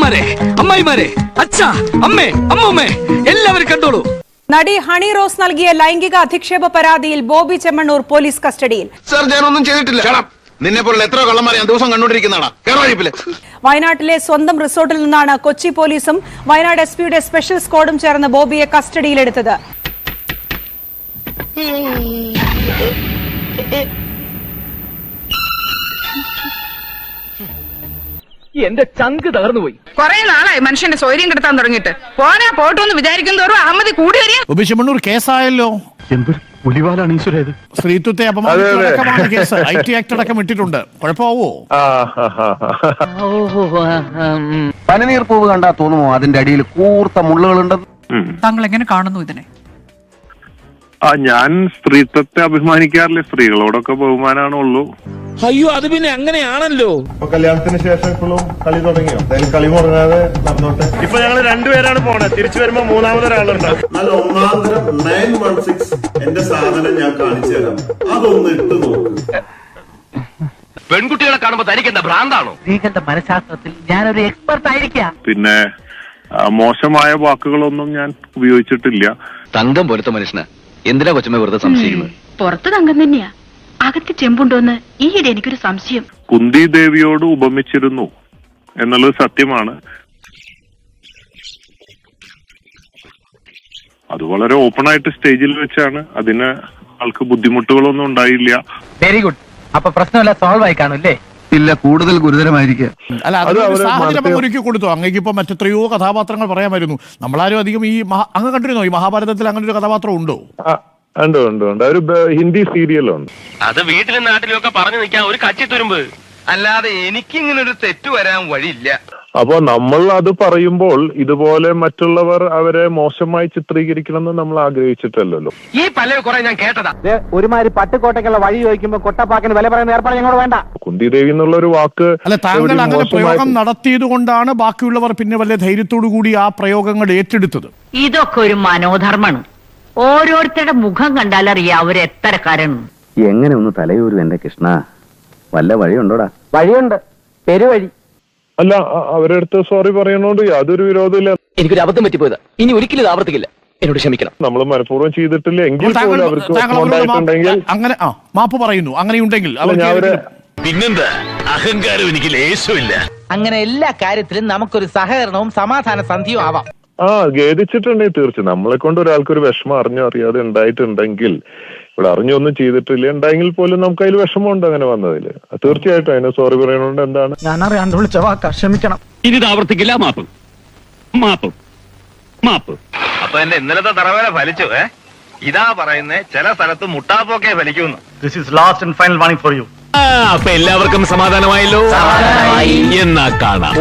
അച്ഛന്മാരെ, അമ്മായിമാരെ, അച്ഛാ, അമ്മേ, അമ്മൂമ്മേ, എല്ലാവരും കണ്ടോളൂ. നടി ഹണി റോസ് നൽകിയ ലൈംഗിക അധിക്ഷേപ പരാതിയിൽ ബോബി ചെമ്മണ്ണൂർ പോലീസ് കസ്റ്റഡിയിൽ. സർ, ഞാനൊന്നും ചെയ്തിട്ടില്ല. നിന്നെ പോലുള്ള എത്ര കള്ളന്മാരെ ഞാൻ ദിവസം കണ്ടുകൊണ്ടിരിക്കുന്നതാണ്. വയനാട്ടിലെ സ്വന്തം റിസോർട്ടിൽ നിന്നാണ് കൊച്ചി പോലീസും വയനാട് എസ്പിയുടെ സ്പെഷ്യൽ സ്ക്വാഡും ചേർന്ന് ബോബിയെ കസ്റ്റഡിയിലെടുത്തത്. എന്റെ ചങ്ക് തകർന്നുപോയി. കുറെ നാളായി മനുഷ്യന്റെ സ്വൈര്യം കിടത്താൻ തുടങ്ങിയിട്ട്. പോനാ പോട്ടോന്ന് വിചാരിക്കും തോറും അഹമ്മദ് കൂടി വരിക. ബോബി ചെമ്മണ്ണൂർ കേസായല്ലോ. എന്തൊരു പുലിവാലാണ് ഈശ്വര ഇത്. സ്ത്രീത്വത്തെ അപമാനിച്ചടക്കമാണ് കേസ്. IT ആക്ട് അടക്കം ഇട്ടിട്ടുണ്ട്. കുഴപ്പമാവോ? പനിനീർ പൂവ് കണ്ടാ തോന്നുമോ അതിന്റെ അടിയിൽ കൂർത്ത മുള്ളുകളുണ്ടെന്ന്? താങ്കൾ എങ്ങനെ കാണുന്നു ഇതിനെ? ഞാൻ സ്ത്രീത്വത്തെ അഭിമാനിക്കാറില്ല. സ്ത്രീകളോടൊക്കെ ബഹുമാനാണുള്ളൂ. അയ്യോ, അത് പിന്നെ അങ്ങനെയാണല്ലോ. കല്യാണത്തിന് ശേഷം ഇപ്പോഴും കളി തുടങ്ങിയോ? കളി മുടങ്ങാതെ നടന്നോട്ടെ. ഇപ്പൊ ഞങ്ങൾ രണ്ടുപേരാണ് പോണത്. തിരിച്ചു വരുമ്പോ മൂന്നാമതൊരാളുണ്ട്. നല്ല ഒന്നാന്തരം 916 എന്റെ സാധനം ഞാൻ കാണിച്ചു തരാം. അതൊന്ന് ഇട്ട് നോക്ക്. പെൺകുട്ടികളെ കാണുമ്പോ തനിക്ക് എന്താ ഭ്രാന്താണോ? സ്ത്രീകളുടെ മനഃശാസ്ത്രത്തിൽ ഞാനൊരു എക്സ്പെർട്ട് ആയിരിക്കാം. പിന്നെ മോശമായ വാക്കുകളൊന്നും ഞാൻ ഉപയോഗിച്ചിട്ടില്ല. തങ്കം പോലത്തെ മനുഷ്യന് എന്തിനാ കൊച്ചമ്മ വെറുതെ സംശയിക്കുന്നത്? പുറത്ത് തങ്കം തന്നെയാ, അകത്ത് ചെമ്പുണ്ടോന്ന് ഈയിടെ എനിക്കൊരു സംശയം. കുന്തി ദേവിയോട് ഉപമിച്ചിരുന്നു എന്നുള്ളത് സത്യമാണ്. അത് വളരെ ഓപ്പൺ ആയിട്ട് സ്റ്റേജിൽ വെച്ചാണ്. അതിന് ആൾക്ക് ബുദ്ധിമുട്ടുകളൊന്നും ഉണ്ടായില്ല. Very good. അപ്പൊ പ്രശ്നമല്ല, സോൾവ് ആയി കാണുമല്ലേ? ഇല്ല, കൂടുതൽ ഗുരുതരമായിരിക്കുക. അല്ല, അതൊരു സാഹചര്യം ഒരുക്കി കൊടുത്തു. അങ്ങേക്ക് ഇപ്പൊ മറ്റെത്രയോ കഥാപാത്രങ്ങൾ പറയാമായിരുന്നു. നമ്മളാരും അധികം ഈ അങ്ങ് കണ്ടിരുന്നോ ഈ മഹാഭാരതത്തിൽ അങ്ങനെ ഒരു കഥാപാത്രം ഉണ്ടോ? ഉണ്ട്. ഒരു ഹിന്ദി സീരിയലുണ്ട്. അത് വീട്ടിലും നാട്ടിലും ഒക്കെ പറഞ്ഞു നിൽക്കാൻ ഒരു കച്ചിത്തുരുമ്പ്. അല്ലാതെ എനിക്കിങ്ങനൊരു തെറ്റ് വരാൻ വഴിയില്ല. അപ്പൊ നമ്മൾ അത് പറയുമ്പോൾ ഇതുപോലെ മറ്റുള്ളവർ അവരെ മോശമായി ചിത്രീകരിക്കണമെന്ന് നമ്മൾ ആഗ്രഹിച്ചിട്ടല്ലോ. ഈ പല കുറെ ഞാൻ കേട്ടതാ. ഒരുമാതിരി പട്ടുകോട്ടയ്ക്കുള്ള വഴി ചോദിക്കുമ്പോ കൊട്ടപ്പാക്കിന് വില പറയുന്ന ഏർപ്പാട് ഞങ്ങൾ വേണ്ട. കുന്തി ദേവി എന്നുള്ള ഒരു വാക്ക് അല്ല, താങ്കൾ അങ്ങനെ പ്രയോഗം നടത്തിയത് കൊണ്ടാണ് ബാക്കിയുള്ളവർ പിന്നെ വലിയ ധൈര്യത്തോടു കൂടി ആ പ്രയോഗങ്ങൾ ഏറ്റെടുത്തത്. ഇതൊക്കെ ഒരു മനോധർമ്മാണ്. ഓരോരുത്തരുടെ മുഖം കണ്ടാലറിയാം അവരെത്തരക്കാരാണ്. എങ്ങനെ ഒന്ന് തലയൂരും എന്റെ കൃഷ്ണ? വല്ല വഴിയുണ്ടോടാ? വഴിയുണ്ട്, പെരുവഴി. അല്ല, അവരുടെ അടുത്ത് സോറി പറയണോണ്ട് യാതൊരു വിരോധമില്ല. എനിക്കൊരു അബദ്ധം പറ്റിപ്പോയതാ. ഇനി ഒരിക്കലും ഇത് ആവർത്തിക്കില്ല. എന്നോട് ക്ഷമിക്കണം. നമ്മൾ മനഃപൂർവ്വം ചെയ്തിട്ടില്ല എങ്കിൽ പോലും അവർക്ക് അങ്ങനെ മാപ്പ് പറയുന്നു. അങ്ങനെയുണ്ടെങ്കിൽ പിന്നെന്താ, അഹങ്കാരം എനിക്ക് ലേശമില്ല. അങ്ങനെ എല്ലാ കാര്യത്തിലും നമുക്കൊരു സഹകരണവും സമാധാന സന്ധിയും ആവാം. ഖേദിച്ചിട്ടുണ്ടെങ്കിൽ തീർച്ചയായും നമ്മളെ കൊണ്ട് ഒരാൾക്കൊരു വിഷമം അറിഞ്ഞോ അറിയാതെ ഉണ്ടായിട്ടുണ്ടെങ്കിൽ, ഇവിടെ അറിഞ്ഞൊന്നും ചെയ്തിട്ടില്ല ഉണ്ടായെങ്കിൽ പോലും നമുക്ക് അതിൽ വിഷമമുണ്ട് അങ്ങനെ വന്നതിൽ. തീർച്ചയായിട്ടും അതിന് സോറി പറയണോണ്ട് എന്താണ്. ഞാൻ അറിയാണ്ട് വിളിച്ച വാക്കാ, ക്ഷമിക്കണം. ഇനി ഇത് ആവർത്തിക്കില്ല. മാപ്പ് മാപ്പ് മാപ്പ്. അപ്പൊ എന്റെ ഇന്നലത്തെ തറവേല ഫലിച്ചു. ഇതാ പറയുന്നേ, ചില സ്ഥലത്ത് മുട്ടാപ്പോക്കെ ഫലിക്കുന്നു. This is last and final warning for you. അപ്പൊ എല്ലാവർക്കും സമാധാനമായല്ലോ. എന്നാ കാണാം.